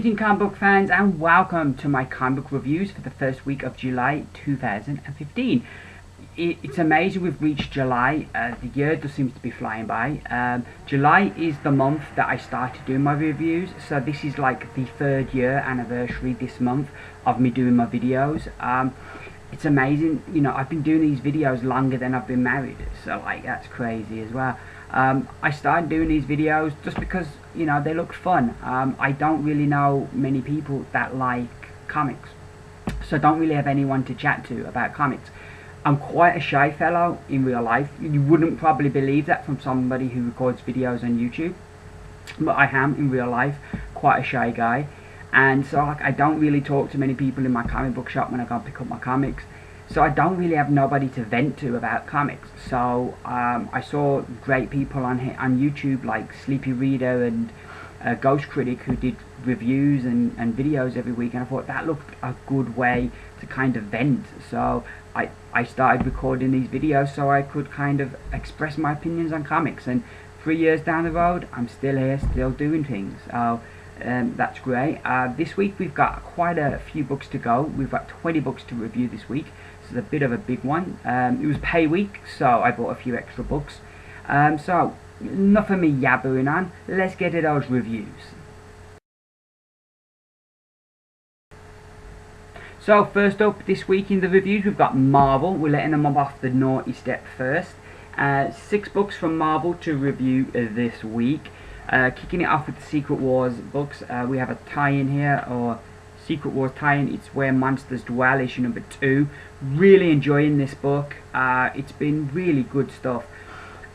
Greeting comic book fans and welcome to my comic book reviews for the first week of July 2015. It's amazing we've reached July. The year just seems to be flying by. July is the month that I started doing my reviews, so this is like the 3rd year anniversary this month of me doing my videos. It's amazing, you know, I've been doing these videos longer than I've been married, so like that's crazy as well. I started doing these videos just because, you know, they look fun. I don't really know many people that like comics, so I don't really have anyone to chat to about comics. I'm quite a shy fellow in real life. You wouldn't probably believe that from somebody who records videos on YouTube, but I am in real life quite a shy guy. And so like, I don't really talk to many people in my comic book shop when I go and pick up my comics. So I don't really have nobody to vent to about comics. So I saw great people on YouTube like Sleepy Reader and Ghost Critic who did reviews and videos every week, and I thought that looked a good way to kind of vent. So I started recording these videos so I could kind of express my opinions on comics, and 3 years down the road I'm still here, still doing things. So that's great. This week we've got quite a few books to go. We've got 20 books to review this week. This is a bit of a big one. It was pay week, so I bought a few extra books. So enough of me yabbering on. Let's get to those reviews. So first up this week in the reviews we've got Marvel. We're letting them off the naughty step first. 6 books from Marvel to review this week. Kicking it off with the Secret Wars books, we have a tie-in here, or Secret Wars tie-in. It's Where Monsters Dwell, issue number 2. Really enjoying this book. It's been really good stuff,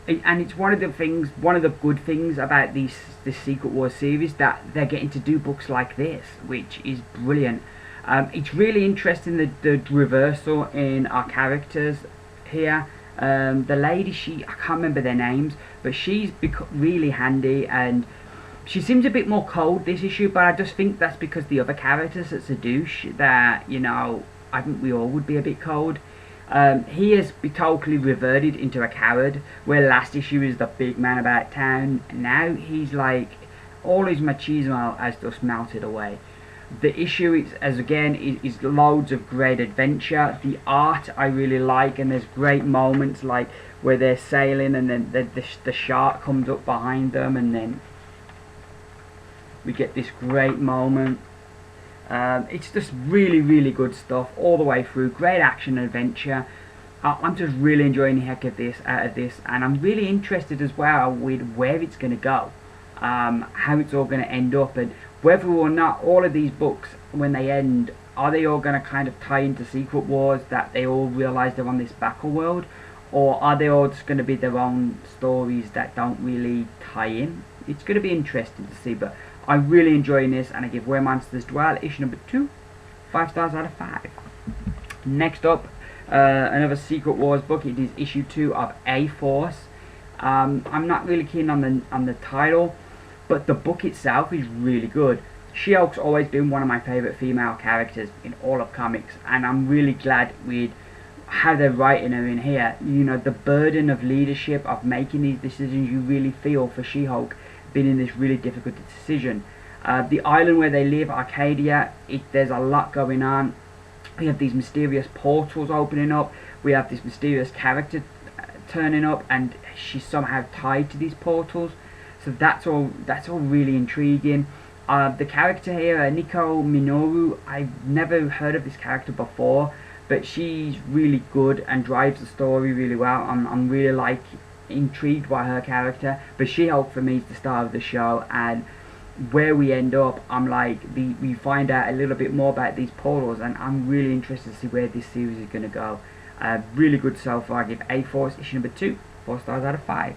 and it's one of the good things about this Secret Wars series, that they're getting to do books like this, which is brilliant. It's really interesting, the reversal in our characters here. The lady, I can't remember their names, but she's really handy, and she seems a bit more cold this issue, but I just think that's because the other characters that's a douche, that, you know, I think we all would be a bit cold. He has totally reverted into a coward, where last issue is the big man about town. Now he's like, all his machismo has just melted away. The issue is loads of great adventure. The art I really like, and there's great moments like where they're sailing and then the shark comes up behind them, and then we get this great moment. It's just really good stuff all the way through. Great action and adventure. I'm just really enjoying the heck of this, and I'm really interested as well with where it's going to go, how it's all going to end up, and whether or not all of these books, when they end, are they all going to kind of tie into Secret Wars, that they all realise they're on this battle world, or are they all just going to be their own stories that don't really tie in? It's going to be interesting to see, but I'm really enjoying this, and I give Where Monsters Dwell, issue number 2, 5 stars out of 5. Next up, another Secret Wars book. It is issue 2 of A-Force. I'm not really keen on the title, but the book itself is really good. She-Hulk's always been one of my favourite female characters in all of comics, and I'm really glad with how they're writing her in here. You know, the burden of leadership, of making these decisions, you really feel for She-Hulk being in this really difficult decision. The island where they live, Arcadia, there's a lot going on. We have these mysterious portals opening up. We have this mysterious character turning up, and she's somehow tied to these portals. So that's all really intriguing. The character here, Nico Minoru, I've never heard of this character before, but she's really good and drives the story really well. I'm really intrigued by her character. But She-Hulk for me is the star of the show, and where we end up, I'm like, we find out a little bit more about these portals, and I'm really interested to see where this series is going to go. Really good so far. I give A-Force issue number 2, 4 stars out of 5.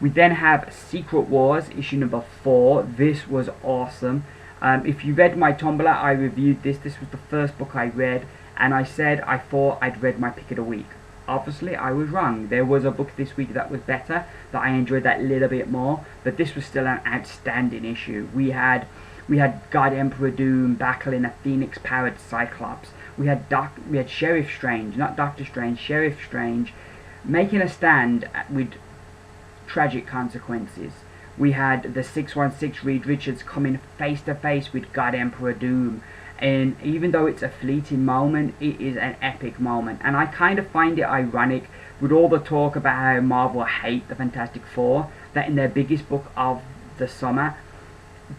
We then have Secret Wars, issue number 4. This was awesome. If you read my Tumblr, I reviewed this. This was the first book I read, and I said I thought I'd read my pick of the week. Obviously, I was wrong. There was a book this week that was better, that I enjoyed that little bit more, but this was still an outstanding issue. We had God Emperor Doom battling a phoenix-powered Cyclops. We had Sheriff Strange, not Doctor Strange, Sheriff Strange, making a stand with tragic consequences. we had the 616 Reed Richards coming face to face with God Emperor Doom. And even though it's a fleeting moment, it is an epic moment. And I kind of find it ironic with all the talk about how Marvel hate the Fantastic Four, that in their biggest book of the summer,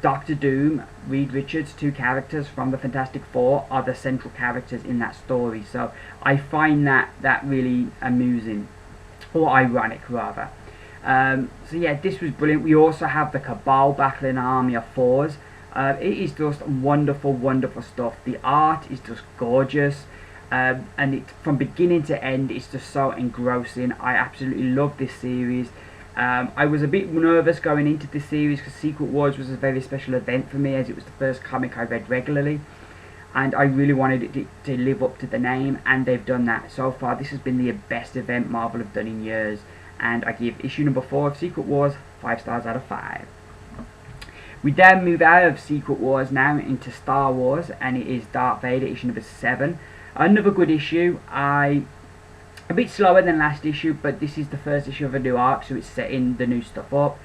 Doctor Doom, Reed Richards, two characters from the Fantastic Four, are the central characters in that story. So I find that really amusing, or ironic rather. So yeah, this was brilliant. We also have the Cabal battling an army of fours. It is just wonderful, wonderful stuff. The art is just gorgeous, and it, from beginning to end, it's just so engrossing. I absolutely love this series. I was a bit nervous going into this series because Secret Wars was a very special event for me, as it was the first comic I read regularly, and I really wanted it to live up to the name, and they've done that. So far, this has been the best event Marvel have done in years, and I give issue number 4 of Secret Wars 5 stars out of 5. We then move out of Secret Wars now into Star Wars, and it is Darth Vader, issue number 7. Another good issue. A bit slower than last issue, but this is the first issue of a new arc, so it's setting the new stuff up.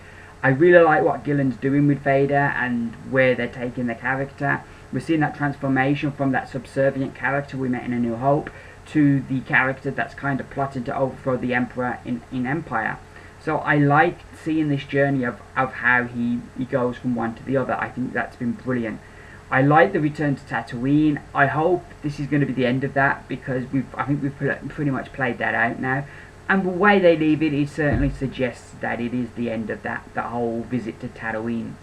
I really like what Gillen's doing with Vader and where they're taking the character. We're seeing that transformation from that subservient character we met in A New Hope to the character that's kind of plotting to overthrow the Emperor in Empire. So I like seeing this journey of how he goes from one to the other. I think that's been brilliant. I like the return to Tatooine. I hope this is going to be the end of that, because I think we've pretty much played that out now. And the way they leave it, it certainly suggests that it is the end of that whole visit to Tatooine.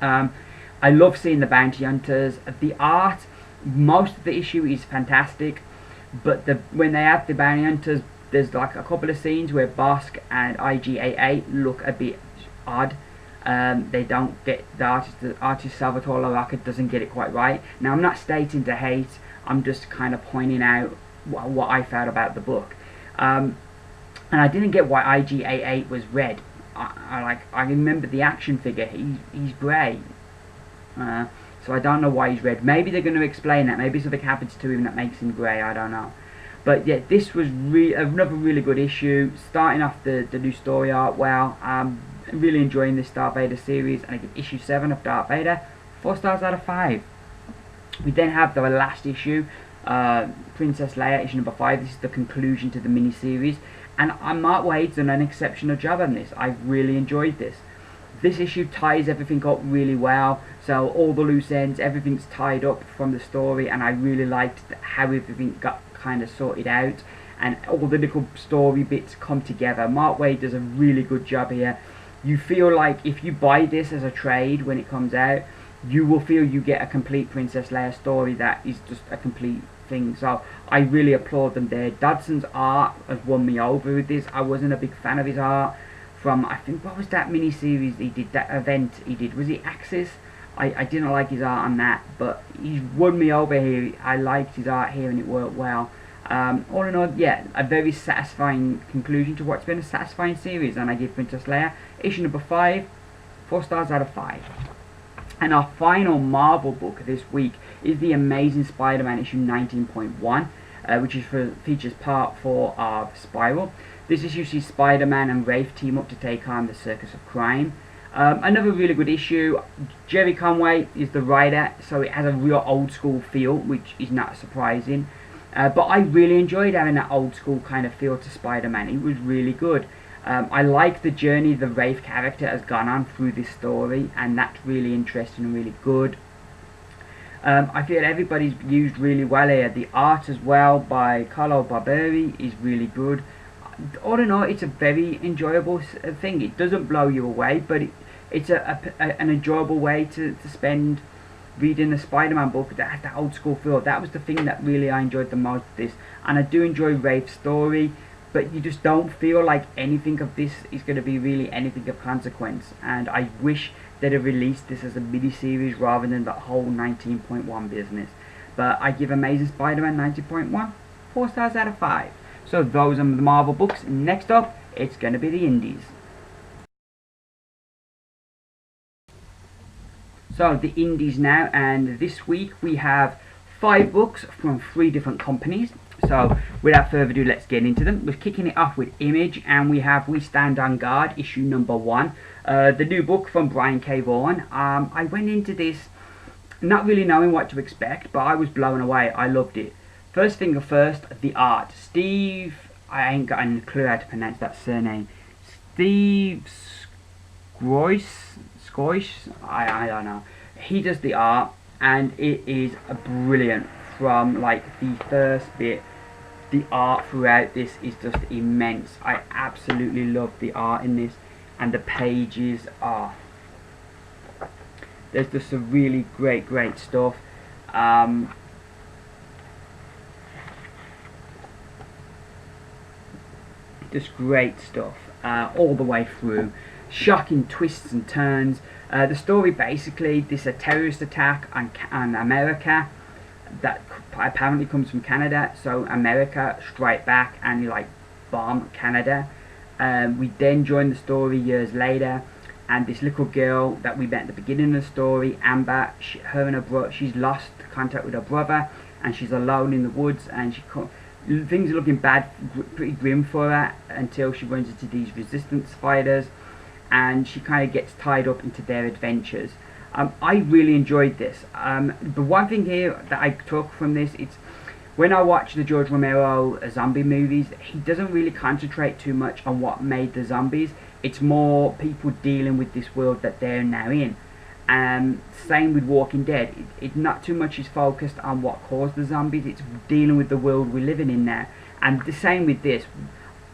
I love seeing the bounty hunters. The art, most of the issue is fantastic, but when they have the bounty hunters, there's like a couple of scenes where Bosk and IG-88 look a bit odd. They don't get the artist Salvatore Larocca doesn't get it quite right. Now, I'm not stating to hate, I'm just kind of pointing out what I felt about the book. And I didn't get why IG-88 was red. I remember the action figure, he's grey. So I don't know why he's red. Maybe they're going to explain that. Maybe something happens to him that makes him grey, I don't know. But yeah, this was another really good issue, starting off the new story arc well. Really enjoying this Darth Vader series, and I give issue 7 of Darth Vader 4 stars out of 5. We then have the last issue, Princess Leia, issue number 5. This is the conclusion to the mini-series, and Mark Waid's done an exceptional job on this. I really enjoyed this. This issue ties everything up really well, so all the loose ends, everything's tied up from the story, and I really liked how everything got kind of sorted out, and all the little story bits come together. Mark Waid does a really good job here. You feel like if you buy this as a trade when it comes out, you will feel you get a complete Princess Leia story that is just a complete thing. So I really applaud them there. Dodson's art has won me over with this. I wasn't a big fan of his art from, I think, what was that mini-series he did, that event he did? Was it Axis? I didn't like his art on that, but he's won me over here. I liked his art here and it worked well. All in all, yeah, a very satisfying conclusion to what's been a satisfying series, and I give Princess Leia issue number 5 4 stars out of 5. And our final Marvel book this week is the Amazing Spider-Man issue 19.1, which features part 4 of Spiral. This issue sees Spider-Man and Rafe team up to take on the Circus of Crime. Another really good issue. Jerry Conway is the writer, so it has a real old school feel, which is not surprising. But I really enjoyed having that old school kind of feel to Spider-Man. It was really good. I like the journey the Rafe character has gone on through this story, and that's really interesting and really good. I feel everybody's used really well here. The art as well by Carlo Barberi is really good. All in all, it's a very enjoyable thing. It doesn't blow you away, but it's an enjoyable way to spend reading the Spider-Man book that has that old school feel. That was the thing that really I enjoyed the most of this. And I do enjoy Rafe's story, but you just don't feel like anything of this is going to be really anything of consequence. And I wish they'd have released this as a mini-series rather than the whole 19.1 business. But I give Amazing Spider-Man 19.1 4 stars out of 5. So those are the Marvel books. Next up, it's going to be the Indies. So the Indies now, and this week we have 5 books from 3 different companies. So without further ado, let's get into them. We're kicking it off with Image, and we have We Stand on Guard, issue number 1. The new book from Brian K. Vaughan. I went into this not really knowing what to expect, but I was blown away. I loved it. First thing first, the art. Steve, I ain't got a clue how to pronounce that surname. Steve Skoish, I don't know. He does the art, and it is brilliant. From like the first bit, the art throughout this is just immense. I absolutely love the art in this, and the pages are. There's just some really great stuff. Just great stuff all the way through. Shocking twists and turns. The story basically, this is a terrorist attack on America that apparently comes from Canada. So America strike back and like bomb Canada. We then join the story years later, and this little girl that we met at the beginning of the story, Amber, her and her brother, she's lost contact with her brother, and she's alone in the woods, and things are looking bad, pretty grim for her, until she runs into these resistance fighters, and she kind of gets tied up into their adventures. I really enjoyed this. The one thing here that I took from this, it's when I watch the George Romero zombie movies, he doesn't really concentrate too much on what made the zombies. It's more people dealing with this world that they're now in. Same with Walking Dead. It not too much is focused on what caused the zombies. It's dealing with the world we're living in now. And the same with this.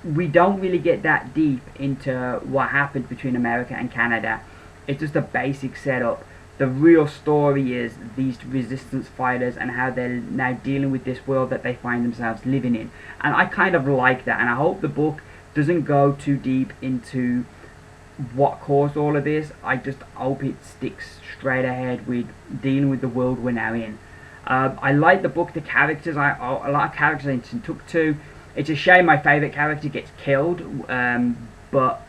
We don't really get that deep into what happened between America and Canada. It's just a basic setup. The real story is these resistance fighters and how they're now dealing with this world that they find themselves living in. And I kind of like that, and I hope the book doesn't go too deep into what caused all of this. I just hope it sticks straight ahead with dealing with the world we're now in. I like the book, the characters, a lot of characters I took to. It's a shame my favourite character gets killed, but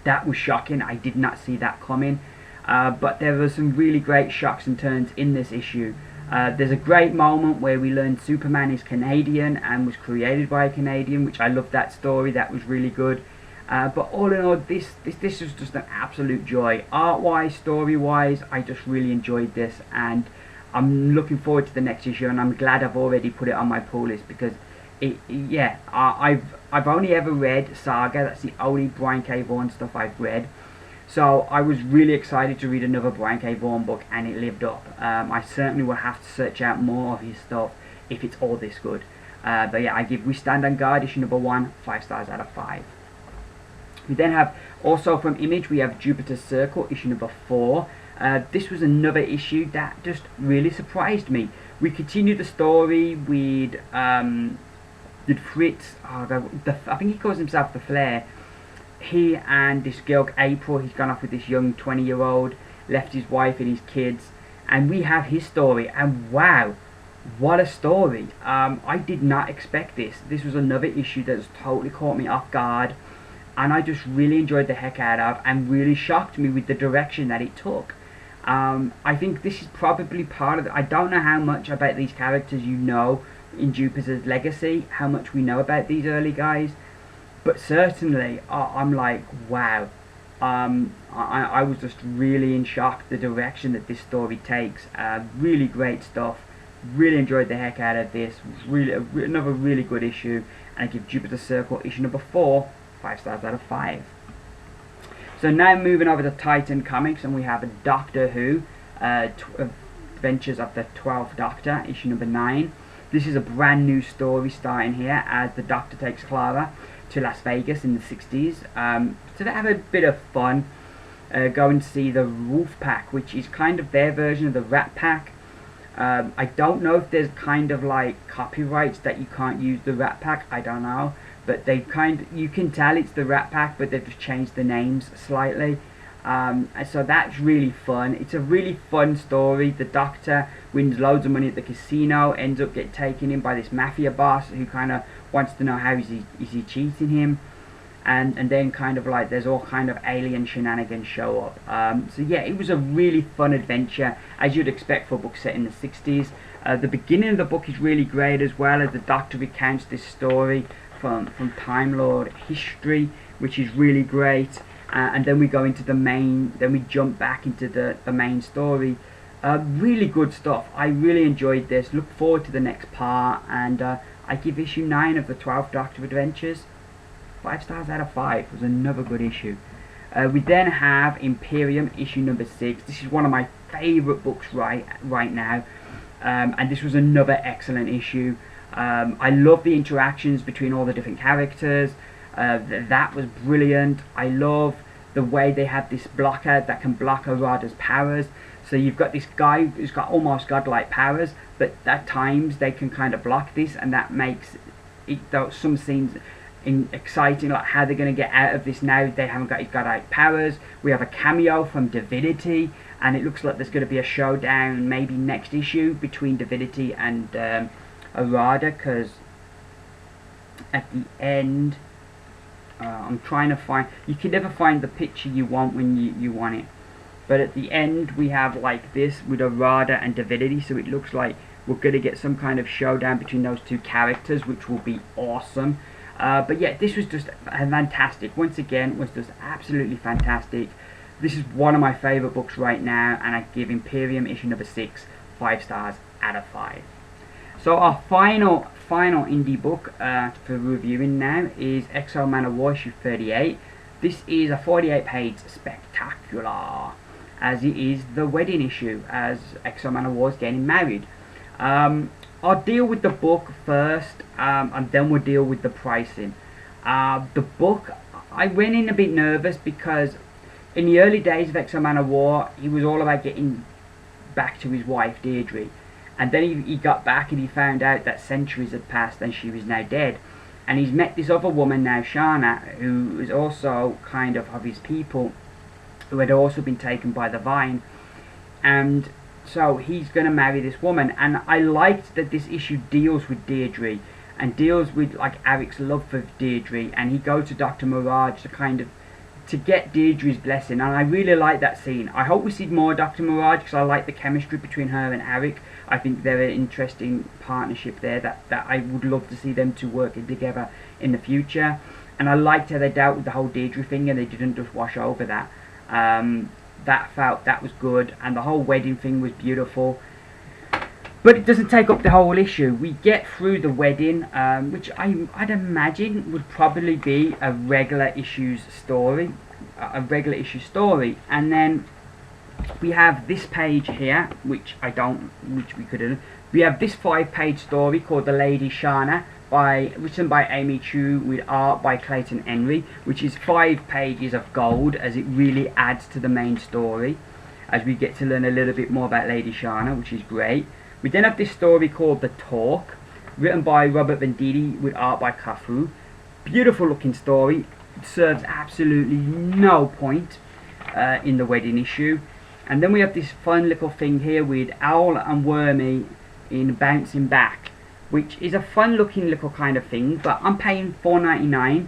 that was shocking. I did not see that coming. But there were some really great shocks and turns in this issue. There's a great moment where we learn Superman is Canadian and was created by a Canadian, which I loved that story. That was really good. But all in all, this was just an absolute joy. Art-wise, story-wise, I just really enjoyed this, and I'm looking forward to the next issue, and I'm glad I've already put it on my pull list, because I've only ever read Saga. That's the only Brian K. Vaughan stuff I've read. So I was really excited to read another Brian K. Vaughan book, and it lived up. I certainly will have to search out more of his stuff if it's all this good. But yeah, I give We Stand on Guard, issue number 1, 5 stars out of 5. We then have, also from Image, we have Jupiter's Circle, issue number 4. This was another issue that just really surprised me. We continue the story with Fritz, I think he calls himself the Flare. He and this girl April, he's gone off with this young 20-year-old, left his wife and his kids, and we have his story, and wow, what a story. I did not expect this. This was another issue that has totally caught me off guard, and I just really enjoyed the heck out of, and really shocked me with the direction that it took. I think this is probably part of I don't know how much about these characters you know in Jupiter's Legacy, how much we know about these early guys, but certainly I'm like, wow. I was just really in shock the direction that this story takes. Really great stuff. Really enjoyed the heck out of this. Really another really good issue, and I give Jupiter's Circle, issue number 4, 5 stars out of 5. So now moving over to Titan Comics, and we have a Doctor Who, Adventures of the 12th Doctor, issue number 9. This is a brand new story starting here as the Doctor takes Clara to Las Vegas in the 60s. So they have a bit of fun. Go and see the Wolf Pack, which is kind of their version of the Rat Pack. I don't know if there's kind of like copyrights that you can't use the Rat Pack. I don't know, but they you can tell it's the Rat Pack, but they've just changed the names slightly. So that's really fun. It's a really fun story. The Doctor wins loads of money at the casino, ends up getting taken in by this mafia boss who kind of wants to know how is he cheating him, and then kind of like there's all kind of alien shenanigans show up. So yeah, it was a really fun adventure, as you'd expect for a book set in the 60s. The beginning of the book is really great, as well as the Doctor recounts this story from Time Lord history, which is really great. And then we go into the main, then we jump back into the main story. Really good stuff. I really enjoyed this. Look forward to the next part, and I give issue 9 of the 12th Doctor Adventures 5 stars out of 5. It was another good issue. We then have Imperium issue number 6. This is one of my favourite books right now, and this was another excellent issue. I love the interactions between all the different characters. That was brilliant. I love the way they have this blocker that can block Arada's powers. So you've got this guy who's got almost godlike powers, but at times they can kind of block this, and that makes it, some scenes exciting, like how they're going to get out of this now they haven't got his godlike powers. We have a cameo from Divinity, and it looks like there's going to be a showdown maybe next issue between Divinity and Arada, because at the end, I'm trying to find, you can never find the picture you want when you want it, but at the end we have like this with Arada and Divinity, so it looks like we're going to get some kind of showdown between those two characters, which will be awesome. But yeah, this was just fantastic. Once again, was just absolutely fantastic. This is one of my favourite books right now, and I give Imperium issue number 6 5 stars out of 5. So our final indie book for reviewing now is Exo Manowar issue 38. This is a 48-page spectacular, as it is the wedding issue, as Exo Manowar is getting married. I'll deal with the book first, and then we'll deal with the pricing. The book, I went in a bit nervous because in the early days of Exo Manowar, he was all about getting back to his wife Deirdre. And then he got back and he found out that centuries had passed and she was now dead. And he's met this other woman now, Shana, who is also kind of his people, who had also been taken by the Vine. And so he's going to marry this woman. And I liked that this issue deals with Deirdre and deals with like Aric's love for Deirdre. And he goes to Dr. Mirage to get Deirdre's blessing, and I really like that scene. I hope we see more Dr. Mirage, because I like the chemistry between her and Aric. I think they're an interesting partnership there that I would love to see them two working together in the future. And I liked how they dealt with the whole Deirdre thing and they didn't just wash over that. That was good, and the whole wedding thing was beautiful. But it doesn't take up the whole issue. We get through the wedding, which I'd imagine would probably be a regular issue story, and then we have this page here, which we couldn't. We have this 5-page story called The Lady Shana, written by Amy Chu with art by Clayton Henry, which is 5 pages of gold, as it really adds to the main story, as we get to learn a little bit more about Lady Shana, which is great. We then have this story called The Talk, written by Robert Venditti with art by Cafu. Beautiful looking story. It serves absolutely no point in the wedding issue. And then we have this fun little thing here with Owl and Wormy in Bouncing Back, which is a fun looking little kind of thing, but I'm paying $4.99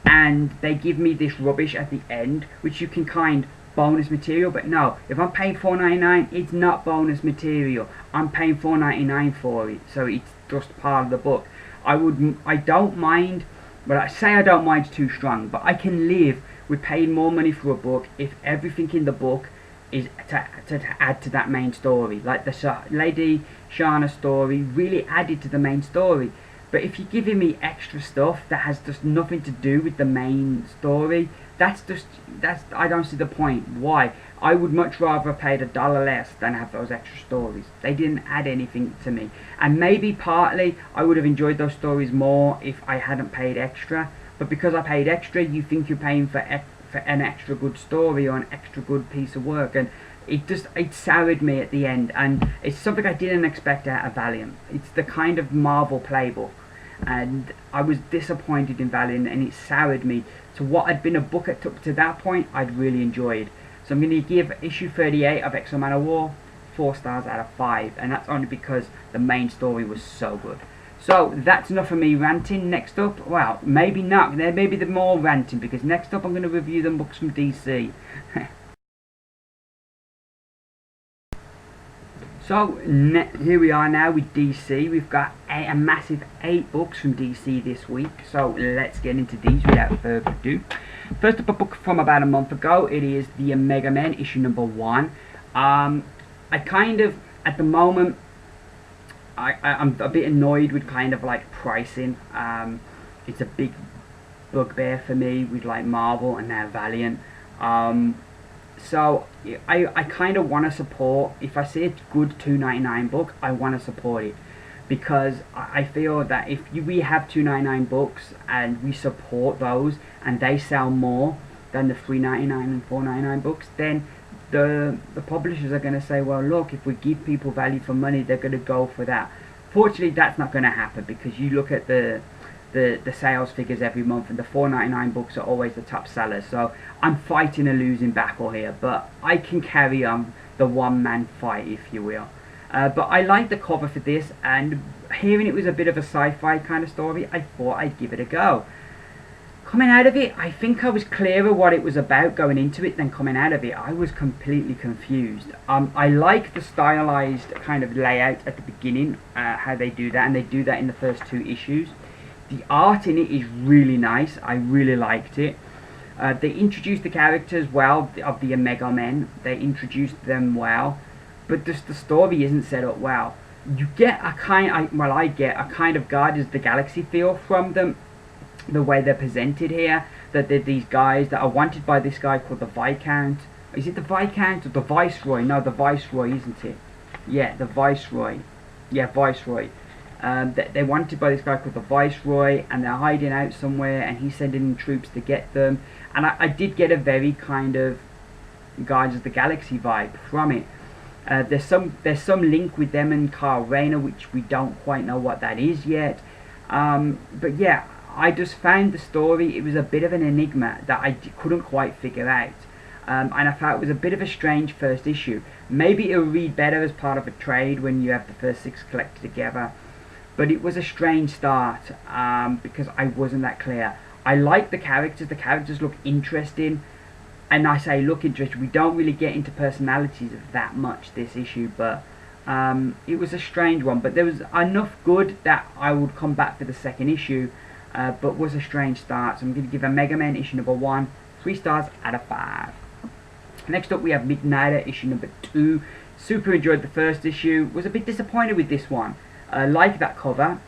and they give me this rubbish at the end, which you can kind bonus material. But no, if I'm paying $4.99, it's not bonus material. I'm paying $4.99 for it, so it's just part of the book. I don't mind, but I say I don't mind too strong, but I can live with paying more money for a book if everything in the book is to add to that main story. Like the Lady Shana story really added to the main story. But if you're giving me extra stuff that has just nothing to do with the main story, I don't see the point. Why? I would much rather have paid $1 less than have those extra stories. They didn't add anything to me. And maybe partly I would have enjoyed those stories more if I hadn't paid extra. But because I paid extra, you think you're paying for an extra good story or an extra good piece of work, and it soured me at the end. And it's something I didn't expect out of Valiant. It's the kind of Marvel playbook, and I was disappointed in Valiant, and it soured me to what had been a book up to that point I'd really enjoyed. So I'm going to give issue 38 of Exo Manowar 4 stars out of 5, and that's only because the main story was so good. So that's enough of me ranting. Next up, well, maybe not, there may be the more ranting, because next up I'm going to review the books from DC. So here we are now with DC. We've got a massive 8 books from DC this week. So let's get into these without further ado. First up, a book from about a month ago. It is the Mega Men issue number 1. I kind of, at the moment, I'm a bit annoyed with kind of like pricing. It's a big bugbear for me with like Marvel and now Valiant. So I kind of want to support, if I see a good $2.99 book, I want to support it, because I feel that if we have $2.99 books and we support those and they sell more than the $3.99 and $4.99 books, then the publishers are going to say, well, look, if we give people value for money, they're going to go for that. Fortunately, that's not going to happen, because you look at the sales figures every month, and the $4.99 books are always the top sellers. So I'm fighting a losing battle here, but I can carry on the one-man fight, if you will. But I like the cover for this, and hearing it was a bit of a sci-fi kind of story, I thought I'd give it a go. Coming out of it, I think I was clearer what it was about going into it than coming out of it. I was completely confused. I like the stylized kind of layout at the beginning, how they do that, and they do that in the first 2 issues. The art in it is really nice. I really liked it. They introduced the characters well of the Mega Men. They introduced them well, but just the story isn't set up well. You get a I get a kind of Guardians of the Galaxy feel from them, the way they're presented here. That they're these guys that are wanted by this guy called the Viscount. Is it the Viscount or the Viceroy? No, the Viceroy, isn't it? Yeah, the Viceroy. Yeah, Viceroy. They're wanted by this guy called the Viceroy, and they're hiding out somewhere, and he's sending in troops to get them. And I did get a very kind of Guardians of the Galaxy vibe from it. There's some link with them and Carl Rayner, which we don't quite know what that is yet. But yeah, I just found the story, it was a bit of an enigma that I couldn't quite figure out. And I felt it was a bit of a strange first issue. Maybe it'll read better as part of a trade when you have the first 6 collected together. But it was a strange start, because I wasn't that clear. I like the characters look interesting, and I say look interesting, we don't really get into personalities that much this issue, but it was a strange one. But there was enough good that I would come back for the second issue, but was a strange start. So I'm going to give a Mega Man issue number 1 3 stars out of 5. Next up we have Midnighter issue number 2. Super enjoyed the first issue, was a bit disappointed with this one. I like that cover.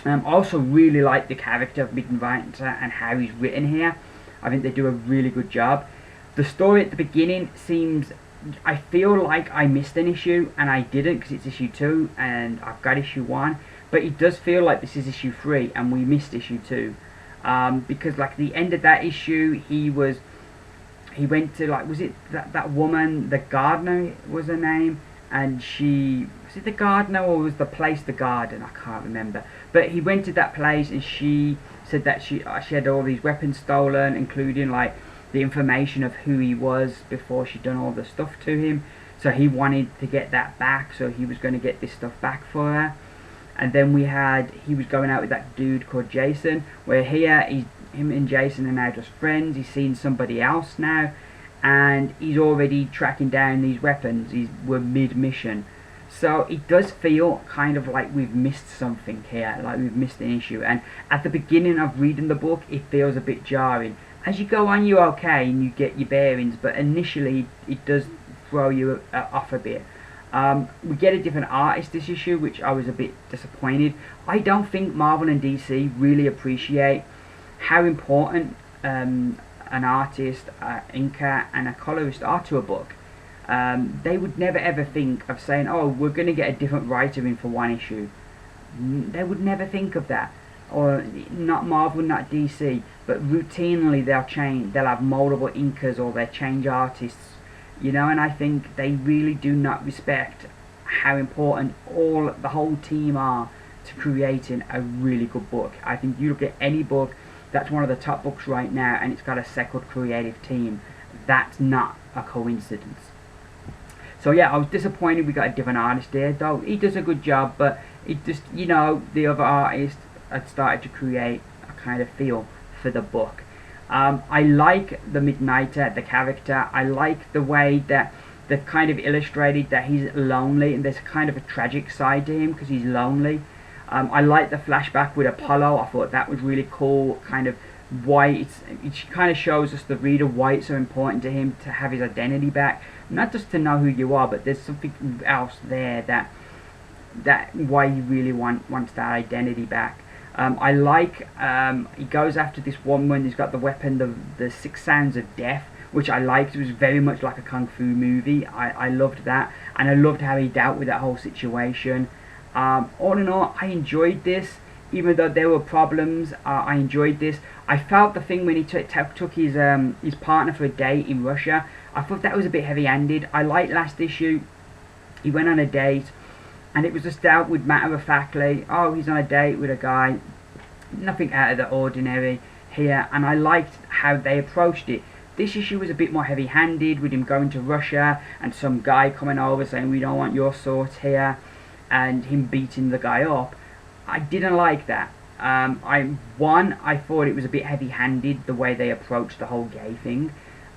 Also really like the character of Midnighter and how he's written here. I think they do a really good job. The story at the beginning seems, I feel like I missed an issue, and I didn't, because it's issue 2 and I've got issue 1. But it does feel like this is issue 3 and we missed issue 2. Because like the end of that issue, he went to, like, was it that woman, the gardener was her name? And she, was it the gardener or was the place the garden? I can't remember. But he went to that place, and she said that she had all these weapons stolen, including like the information of who he was before she'd done all the stuff to him. So he wanted to get that back, so he was going to get this stuff back for her. And then he was going out with that dude called Jason, where here him and Jason are now just friends. He's seen somebody else now, and he's already tracking down these weapons. We're mid-mission. So it does feel kind of like we've missed something here, like we've missed an issue. And at the beginning of reading the book, it feels a bit jarring. As you go on, you're okay and you get your bearings, but initially it does throw you off a bit. We get a different artist this issue, which I was a bit disappointed. I don't think Marvel and DC really appreciate how important an artist, inker and a colorist are to a book. They would never ever think of saying, oh, we're going to get a different writer in for 1 issue. They would never think of that. Or not Marvel, not DC, but routinely they'll have multiple inkers, or they'll change artists, you know. And I think they really do not respect how important the whole team are to creating a really good book. I think you look at any book that's one of the top books right now, and it's got a second creative team, that's not a coincidence. So yeah, I was disappointed we got a different artist there, though he does a good job, but it just, you know, the other artist had started to create a kind of feel for the book. I like the Midnighter, the character. I like the way that they've kind of illustrated that he's lonely, and there's kind of a tragic side to him because he's lonely. I like the flashback with Apollo. I thought that was really cool, kind of why it kind of shows us, the reader, why it's so important to him to have his identity back, not just to know who you are, but there's something else there that why he really wants that identity back. I like he goes after this woman who's got the weapon, the 6 Sounds of Death, which I liked. It was very much like a kung fu movie. I loved that, and I loved how he dealt with that whole situation. All in all, I enjoyed this. Even though there were problems, I enjoyed this. I felt the thing when he took his partner for a date in Russia, I thought that was a bit heavy-handed. I liked last issue, he went on a date, and it was just dealt with matter-of-factly. Oh, he's on a date with a guy, nothing out of the ordinary here, and I liked how they approached it. This issue was a bit more heavy-handed, with him going to Russia, and some guy coming over saying, we don't want your sort here, and him beating the guy up. I didn't like that. I thought it was a bit heavy-handed, the way they approached the whole gay thing.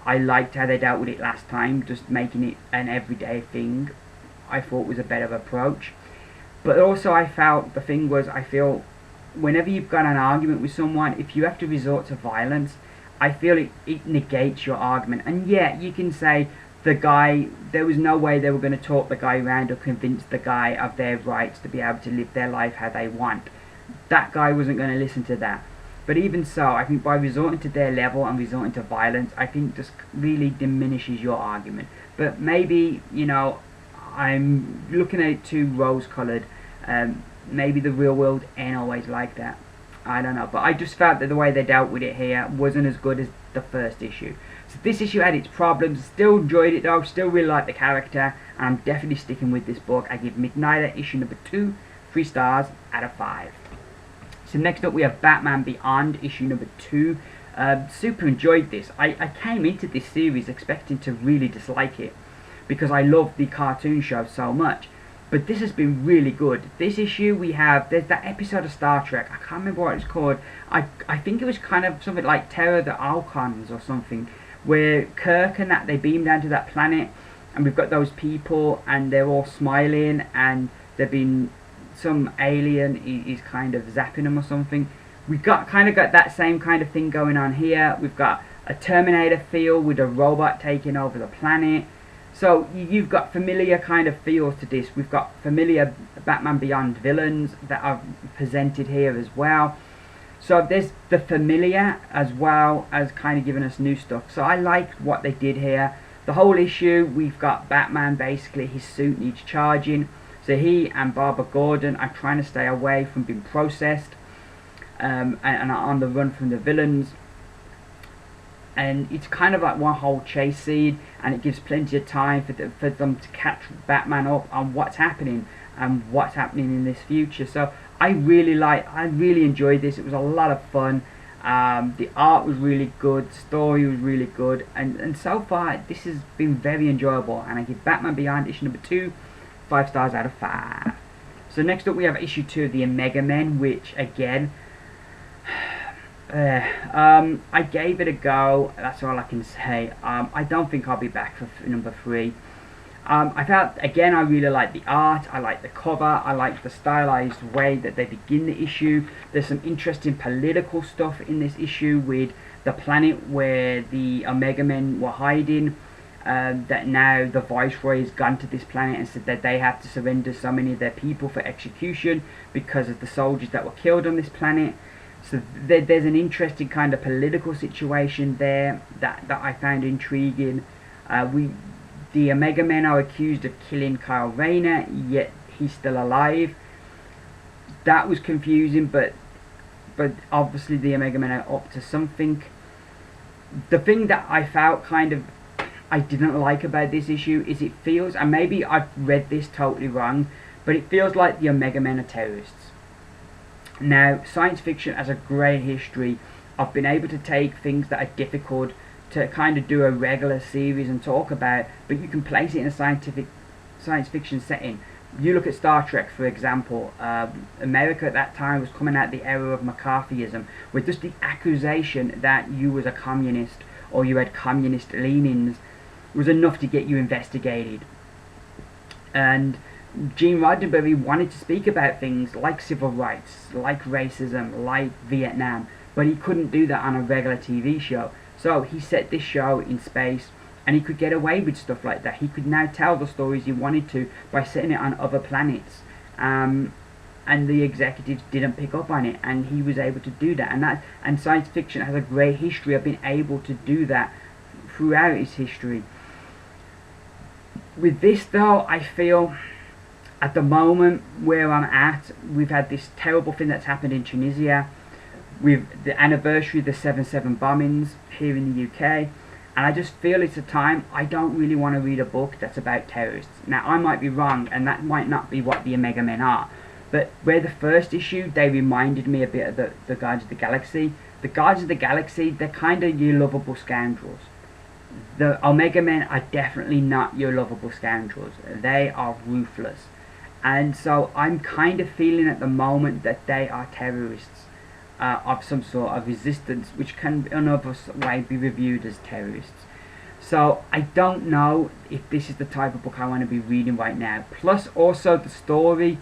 I liked how they dealt with it last time, just making it an everyday thing. I thought was a better approach. But also I feel whenever you've got an argument with someone, if you have to resort to violence, I feel it negates your argument. And yeah, you can say the guy, there was no way they were going to talk the guy around or convince the guy of their rights to be able to live their life how they want. That guy wasn't going to listen to that. But even so, I think by resorting to their level and resorting to violence, I think just really diminishes your argument. But maybe, you know, I'm looking at it too rose-coloured. Maybe the real world ain't always like that. I don't know. But I just felt that the way they dealt with it here wasn't as good as the first issue. So this issue had its problems. Still enjoyed it though. Still really liked the character. And I'm definitely sticking with this book. I give Midnighter issue number 2 3 stars out of 5. So next up we have Batman Beyond issue number 2. Super enjoyed this. I came into this series expecting to really dislike it, because I love the cartoon show so much. But this has been really good. This issue there's that episode of Star Trek, I can't remember what it's called. I think it was kind of something like Terror of the Alcons or something, where Kirk and that, they beam down to that planet, and we've got those people, and they're all smiling, and they've been, some alien is kind of zapping them or something. We've got that same kind of thing going on here. We've got a Terminator feel with a robot taking over the planet. So you've got familiar kind of feels to this. We've got familiar Batman Beyond villains that are presented here as well. So there's the familiar as well as kind of giving us new stuff. So I liked what they did here. The whole issue, we've got Batman, basically his suit needs charging. So he and Barbara Gordon are trying to stay away from being processed and are on the run from the villains. And it's kind of like one whole chase scene, and it gives plenty of time for them to catch Batman up on what's happening and what's happening in this future. So I really enjoyed this. It was a lot of fun. The art was really good, the story was really good, and so far this has been very enjoyable, and I give Batman Beyond issue number 2 5 stars out of 5. So next up we have issue 2 of the Omega Men, which again, I gave it a go. That's all I can say. I don't think I'll be back for number 3. I felt, again, I really like the art, I like the cover, I like the stylized way that they begin the issue. There's some interesting political stuff in this issue with the planet where the Omega Men were hiding. That now the Viceroy has gone to this planet and said that they have to surrender so many of their people for execution because of the soldiers that were killed on this planet. So there's an interesting kind of political situation there that I found intriguing. The Omega Men are accused of killing Kyle Rayner, yet he's still alive. That was confusing, but obviously the Omega Men are up to something. The thing that I felt I didn't like about this issue is it feels, and maybe I've read this totally wrong, but it feels like the Omega Men are terrorists. Now, science fiction has a great history of being able to take things that are difficult to kind of do a regular series and talk about, but you can place it in a science fiction setting. You look at Star Trek, for example. America at that time was coming out the era of McCarthyism, with just the accusation that you was a communist or you had communist leanings. was enough to get you investigated. And Gene Roddenberry wanted to speak about things like civil rights, like racism, like Vietnam, but he couldn't do that on a regular TV show. So he set this show in space, and he could get away with stuff like that. He could now tell the stories he wanted to by setting it on other planets. And the executives didn't pick up on it, and he was able to do that. And science fiction has a great history of being able to do that throughout its history. With this though, I feel at the moment where I'm at, we've had this terrible thing that's happened in Tunisia with the anniversary of the 7/7 bombings here in the UK, and I just feel it's a time I don't really want to read a book that's about terrorists. Now I might be wrong, and that might not be what the Omega Men are, but where the first issue, they reminded me a bit of the Guardians of the Galaxy. The Guardians of the Galaxy, they're kind of your lovable scoundrels. The Omega Men are definitely not your lovable scoundrels. They are ruthless. And so I'm kind of feeling at the moment that they are terrorists of some sort of resistance, which can in another way be reviewed as terrorists. So I don't know if this is the type of book I want to be reading right now. Plus also the story,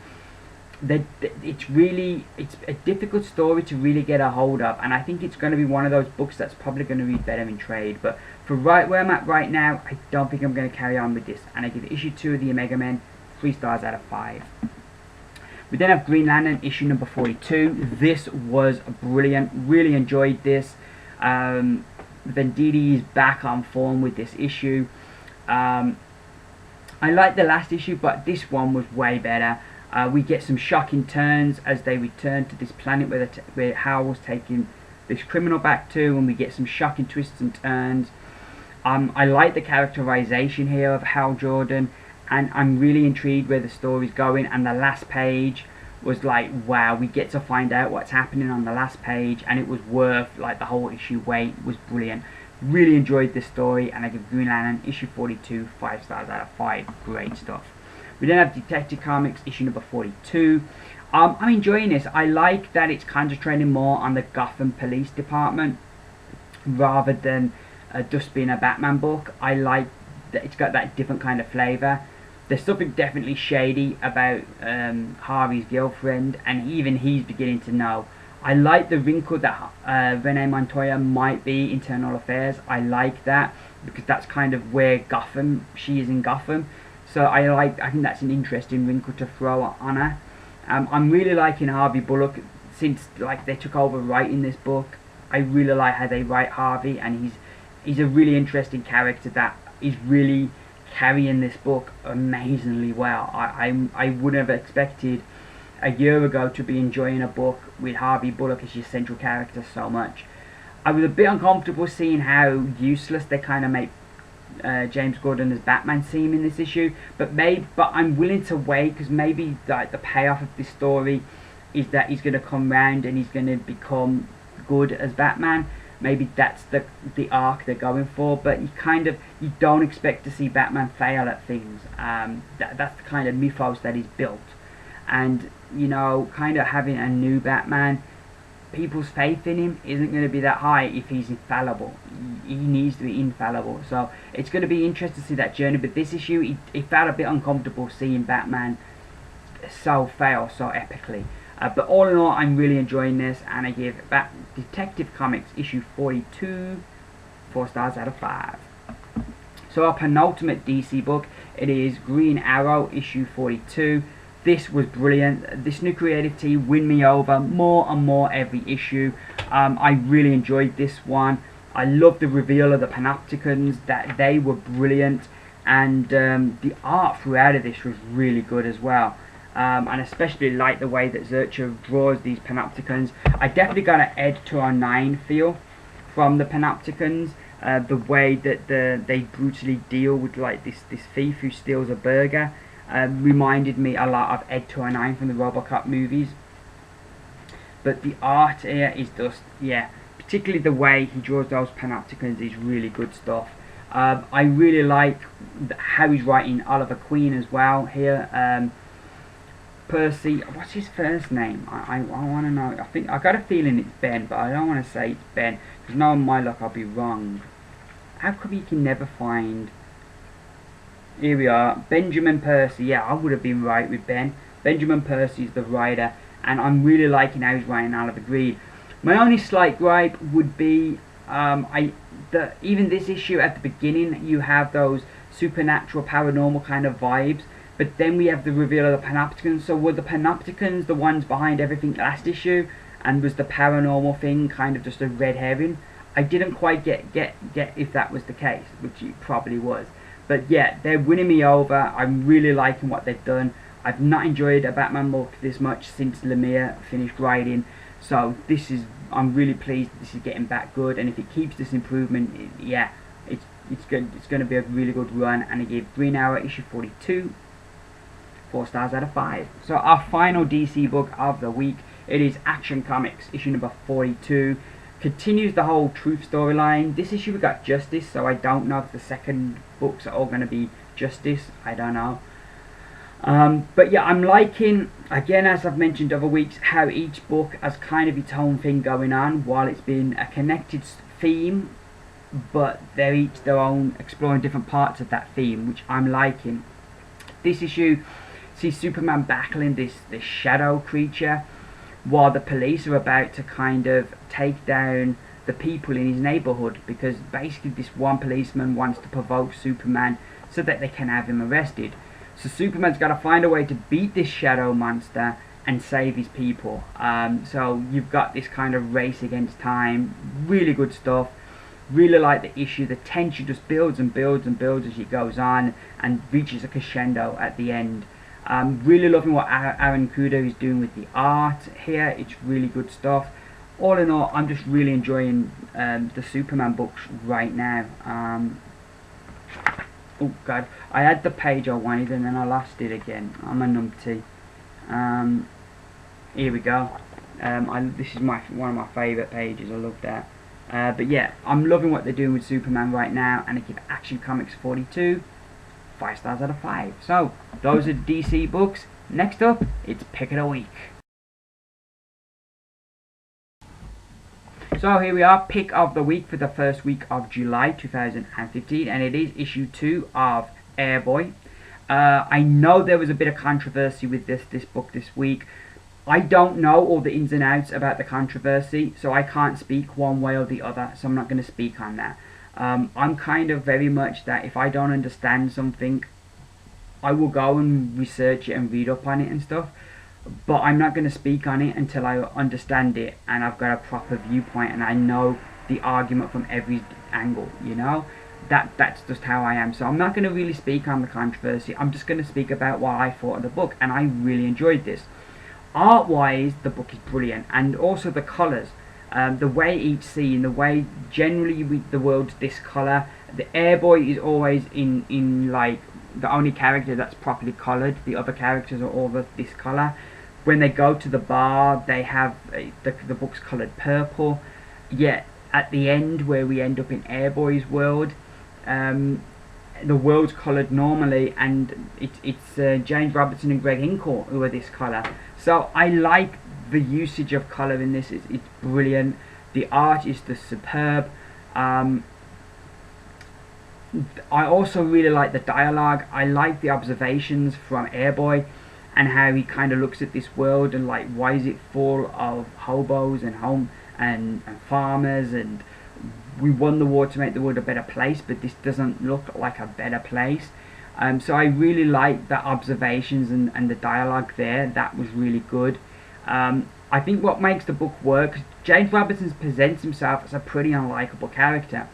it's a difficult story to really get a hold of, and I think it's going to be one of those books that's probably going to read better in trade. But for right where I'm at right now, I don't think I'm going to carry on with this, and I give issue 2 of the Omega Men 3 stars out of 5. We then have Green Lantern issue number 42. This was brilliant, really enjoyed this. Venditti is back on form with this issue. I liked the last issue, but this one was way better. We get some shocking turns as they return to this planet where Hal was taking this criminal back to, and we get some shocking twists and turns. I like the characterization here of Hal Jordan, and I'm really intrigued where the story's going. And the last page was like, wow, we get to find out what's happening on the last page, and it was worth like the whole issue wait. It was brilliant. Really enjoyed this story, and I give Green Lantern issue 42 5 stars out of 5. Great stuff. We then have Detective Comics issue number 42. I'm enjoying this. I like that it's concentrating more on the Gotham Police Department rather than just being a Batman book. I like that it's got that different kind of flavour. There's something definitely shady about Harvey's girlfriend, and even he's beginning to know. I like the wrinkle that Renee Montoya might be Internal Affairs. I like that because that's kind of where she is in Gotham. So I think that's an interesting wrinkle to throw on her. I'm really liking Harvey Bullock since like they took over writing this book. I really like how they write Harvey, and he's a really interesting character that is really carrying this book amazingly well. I wouldn't have expected a year ago to be enjoying a book with Harvey Bullock as your central character so much. I was a bit uncomfortable seeing how useless they kind of make James Gordon as Batman seem in this issue, but I'm willing to wait, because maybe like the payoff of this story is that he's going to come round and he's going to become good as Batman. Maybe that's the arc they're going for, but you don't expect to see Batman fail at things. That's the kind of mythos that he's built, and you know, kind of having a new Batman, people's faith in him isn't going to be that high if he's infallible. He needs to be infallible. So it's going to be interesting to see that journey. But this issue, it felt a bit uncomfortable seeing Batman fail so epically. But all in all, I'm really enjoying this, and I give Detective Comics issue 42 4 stars out of 5. So our penultimate DC book, it is Green Arrow issue 42. This was brilliant. This new creative team win me over more and more every issue. I really enjoyed this one. I love the reveal of the Panopticons, that they were brilliant, and the art throughout of this was really good as well. And especially like the way that Zurcher draws these Panopticons. I definitely got an Ed 209 feel from the Panopticons. The way that they brutally deal with like this thief who steals a burger. Reminded me a lot of Ed 209 from the RoboCop movies. But the art here is just, yeah, particularly the way he draws those Panopticons is really good stuff. I really like how he's writing Oliver Queen as well here. Percy, what's his first name? I want to know. I got a feeling it's Ben, but I don't want to say it's Ben, because knowing my luck I'll be wrong. How come you can never find here we are. Benjamin Percy. Yeah, I would have been right with Ben. Benjamin Percy is the writer, and I'm really liking how he's writing Oliver Greed. My only slight gripe would be even this issue at the beginning, you have those supernatural, paranormal kind of vibes, but then we have the reveal of the Panopticons. So were the Panopticons the ones behind everything last issue, and was the paranormal thing kind of just a red herring? I didn't quite get if that was the case, which it probably was. But yeah, they're winning me over. I'm really liking what they've done. I've not enjoyed a Batman book this much since Lemire finished writing. So I'm really pleased this is getting back good. And if it keeps this improvement, it's good. It's going to be a really good run. And I gave Green Arrow issue 42 4 stars out of 5. So our final DC book of the week, it is Action Comics issue number 42. Continues the whole Truth storyline. This issue we got Justice, so I don't know if the second books are all going to be Justice. I don't know. But yeah, I'm liking, again, as I've mentioned other weeks, how each book has kind of its own thing going on, while it's been a connected theme, but they're each their own, exploring different parts of that theme, which I'm liking. This issue sees Superman battling this shadow creature, while the police are about to kind of take down the people in his neighborhood, because basically this one policeman wants to provoke Superman so that they can have him arrested. So Superman's got to find a way to beat this shadow monster and save his people. So you've got this kind of race against time. Really good stuff. Really like the issue. The tension just builds and builds and builds as it goes on, and reaches a crescendo at the end. Really loving what Aaron Kudo is doing with the art here. It's really good stuff. All in all, I'm just really enjoying the Superman books right now. Oh god, I had the page I wanted and then I lost it again. I'm a numpty. Here we go. This is one of my favourite pages. I love that. But yeah, I'm loving what they're doing with Superman right now, and I give Action Comics 42 5 stars out of 5. So those are the DC books. Next up, it's Pick of the Week. So here we are, Pick of the Week for the first week of July 2015, and it is issue 2 of Airboy. I know there was a bit of controversy with this book this week. I don't know all the ins and outs about the controversy, so I can't speak one way or the other, so I'm not going to speak on that. I'm kind of very much that if I don't understand something, I will go and research it and read up on it and stuff, but I'm not going to speak on it until I understand it and I've got a proper viewpoint and I know the argument from every angle, you know. That's just how I am. So I'm not going to really speak on the controversy. I'm just going to speak about what I thought of the book, and I really enjoyed this. Art wise, the book is brilliant, and also the colours. The way each scene, the way generally the world's this colour. The Airboy is always in like the only character that's properly coloured. The other characters are all this colour. When they go to the bar, they have the book's coloured purple. Yet at the end, where we end up in Airboy's world, the world's coloured normally, and it's James Robertson and Greg Hinkle who are this colour. So I like the usage of colour in this. It's brilliant. The art is just superb. I also really like the dialogue. I like the observations from Airboy and how he kind of looks at this world and like, why is it full of hobos and farmers, and we won the war to make the world a better place, but this doesn't look like a better place. So I really like the observations and the dialogue there. That was really good. I think what makes the book work, James Robertson presents himself as a pretty unlikable character,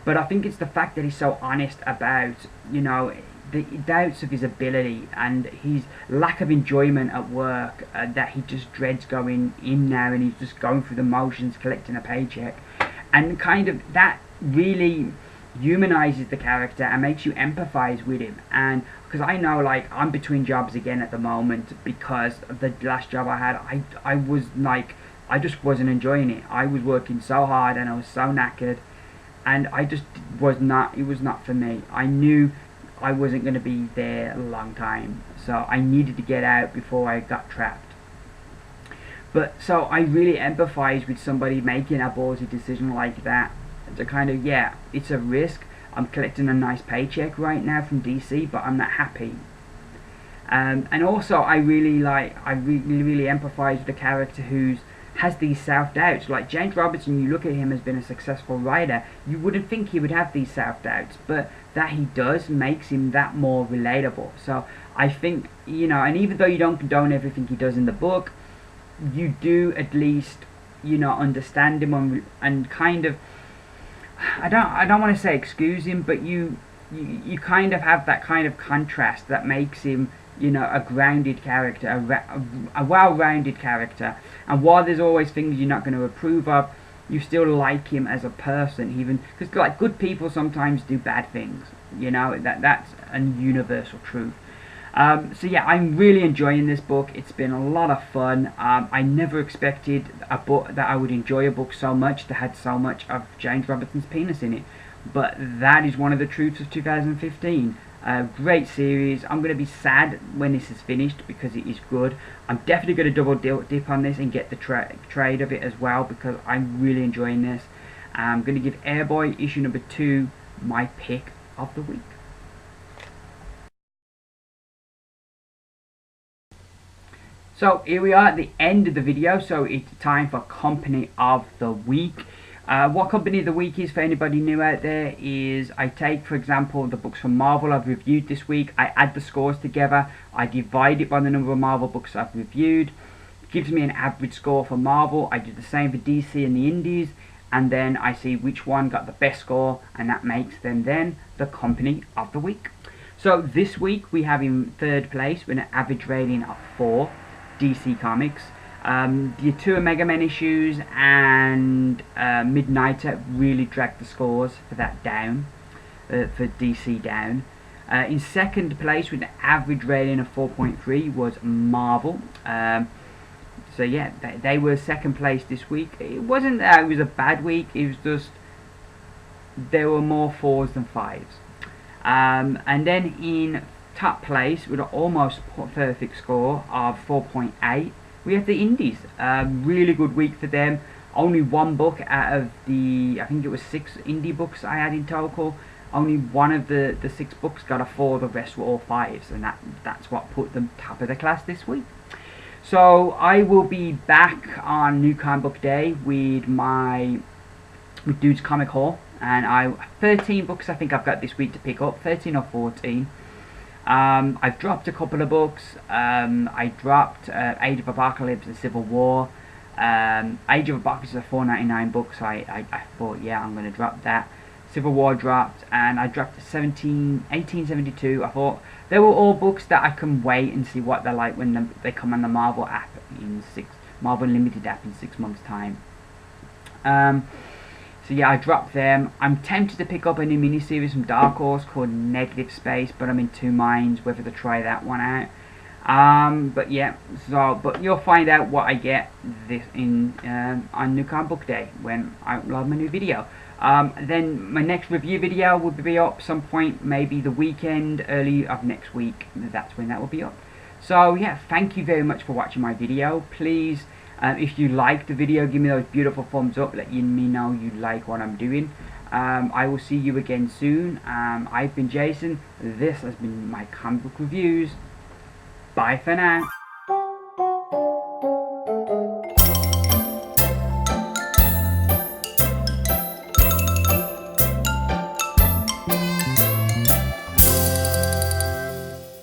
but I think it's the fact that he's so honest about, you know, the doubts of his ability and his lack of enjoyment at work, that he just dreads going in now, and he's just going through the motions, collecting a paycheck, and kind of that really humanizes the character and makes you empathize with him. And because I know, like, I'm between jobs again at the moment because of the last job I had. I was like, I just wasn't enjoying it. I was working so hard and I was so knackered, and I just was not, it was not for me. I knew I wasn't going to be there a long time, so I needed to get out before I got trapped. But so I really empathize with somebody making a ballsy decision like that, to kind of, yeah, it's a risk, I'm collecting a nice paycheck right now from DC, but I'm not happy. And also, I really empathize with the character who has these self-doubts. Like James Robertson, you look at him as being a successful writer, you wouldn't think he would have these self-doubts, but that he does makes him that more relatable. So I think, and even though you don't condone everything he does in the book, you do at least, understand him and kind of, I don't want to say excuse him, but you kind of have that kind of contrast that makes him, a grounded character, a well-rounded character. And while there's always things you're not going to approve of, you still like him as a person, even because like good people sometimes do bad things. That's a universal truth. So yeah, I'm really enjoying this book. It's been a lot of fun. I never expected a book that I would enjoy a book so much that had so much of James Robertson's penis in it. But that is one of the truths of 2015. Great series. I'm going to be sad when this is finished because it is good. I'm definitely going to double dip on this and get the trade of it as well because I'm really enjoying this. I'm going to give Airboy issue number 2 my pick of the week. So here we are at the end of the video, so it's time for Company of the Week. What Company of the Week is, for anybody new out there, is I take, for example, the books from Marvel I've reviewed this week, I add the scores together, I divide it by the number of Marvel books I've reviewed, it gives me an average score for Marvel. I do the same for DC and the Indies, and then I see which one got the best score, and that makes them then the Company of the Week. So this week we have in third place with an average rating of 4, DC Comics. The 2 Mega Men issues and Midnighter really dragged the scores for that down, for DC down. In second place with an average rating of 4.3 was Marvel. So yeah, they were second place this week. It wasn't that it was a bad week, it was just there were more 4s than 5s. And then in top place with an almost perfect score of 4.8 we have the Indies. Really good week for them. Only one book out of the, I think it was 6 indie books I had in total, only one of the 6 books got a 4, the rest were all 5s, and that's what put them top of the class this week. So I will be back on New Comic Book Day with Dude's Comic Haul, and 13 books I think I've got this week to pick up, 13 or 14. I've dropped a couple of books. I dropped Age of Apocalypse and Civil War. Age of Apocalypse is a $4.99 book, so I thought, yeah, I'm going to drop that. Civil War dropped, and I dropped 1872. I thought they were all books that I can wait and see what they're like when they come on the Marvel app Marvel Limited app in 6 months' time. So yeah, I dropped them. I'm tempted to pick up a new miniseries from Dark Horse called Negative Space, but I'm in 2 minds whether to try that one out. But yeah, but you'll find out what I get this on New Comic Book Day when I upload my new video. Then my next review video will be up some point, maybe the weekend, early of next week. That's when that will be up. So yeah, thank you very much for watching my video. Please, if you like the video, give me those beautiful thumbs up, let me know you like what I'm doing. I will see you again soon. I've been Jason. This has been my comic book reviews. Bye for now.